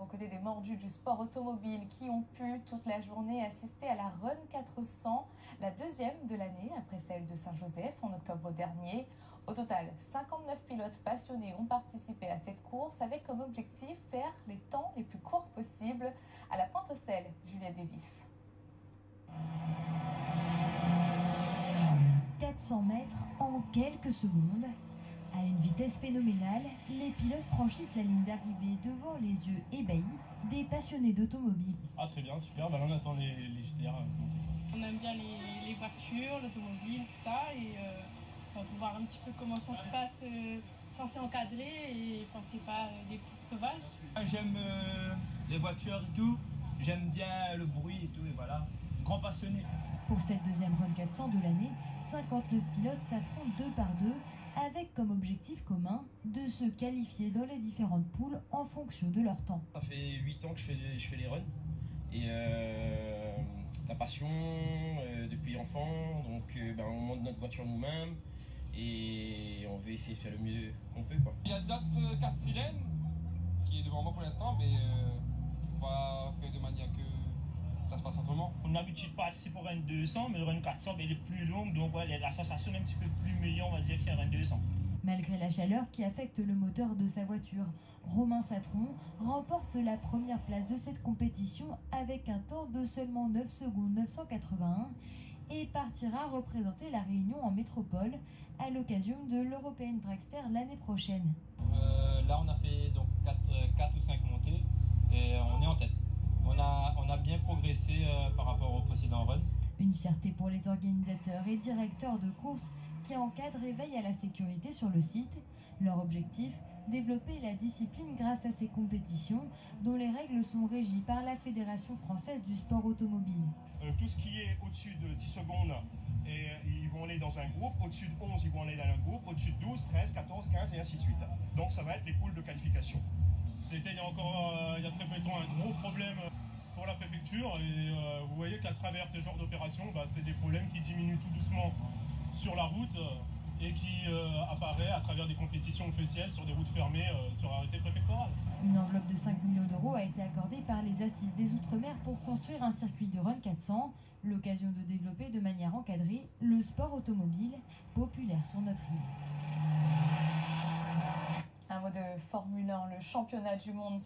aux côtés des mordus du sport automobile qui ont pu toute la journée assister à la Run 400, la deuxième de l'année après celle de Saint-Joseph en octobre dernier. Au total, 59 pilotes passionnés ont participé à cette course avec comme objectif faire les temps les plus courts possibles. À la pointe aux selles, Julia Davis. 400 mètres en quelques secondes. À une vitesse phénoménale, les pilotes franchissent la ligne d'arrivée devant les yeux ébahis des passionnés d'automobile. Ah très bien, super, bah là on attend les GTR à monter. On aime bien les voitures, l'automobile, tout ça, et on va voir un petit peu comment ça se passe quand c'est encadré et quand c'est pas des courses sauvages. J'aime les voitures et tout, j'aime bien le bruit et tout, et voilà, grand passionné. Pour cette deuxième Run 400 de l'année, 59 pilotes s'affrontent deux par deux avec comme objectif commun de se qualifier dans les différentes poules en fonction de leur temps. Ça fait 8 ans que je fais les runs et la passion depuis enfant, donc on monte notre voiture nous-mêmes et on veut essayer de faire le mieux qu'on peut, quoi. Il y a d'autres 4 cylindres qui est devant moi pour l'instant, mais on va faire de manière que ça se passe autrement. On a l'habitude de participer pour Run 200, mais le Run 400 elle est plus longue, donc ouais, la sensation est un petit peu plus meilleure, on va dire, que c'est un Run 200. Malgré la chaleur qui affecte le moteur de sa voiture, Romain Satron remporte la première place de cette compétition avec un temps de seulement 9 secondes 981 et partira représenter la Réunion en métropole à l'occasion de l'European Dragster l'année prochaine. Là on a fait donc 4 ou 5 montées et on est en tête. On a bien progressé par rapport au précédent run. Une fierté pour les organisateurs et directeurs de course qui encadrent et veillent à la sécurité sur le site. Leur objectif, développer la discipline grâce à ces compétitions dont les règles sont régies par la Fédération française du sport automobile. Tout ce qui est au-dessus de 10 secondes, ils vont aller dans un groupe, au-dessus de 11, ils vont aller dans un groupe, au-dessus de 12, 13, 14, 15 et ainsi de suite. Donc ça va être les poules de qualification. C'était il y a très peu de temps un gros problème pour la préfecture et vous voyez qu'à travers ce genre d'opération, c'est des problèmes qui diminuent tout doucement sur la route et qui apparaît à travers des compétitions officielles sur des routes fermées sur arrêté préfectoral. Une enveloppe de 5 millions d'euros a été accordée par les Assises des Outre-mer pour construire un circuit de Run 400, l'occasion de développer de manière encadrée le sport automobile populaire sur notre île. Un mot de Formule 1, le championnat du monde.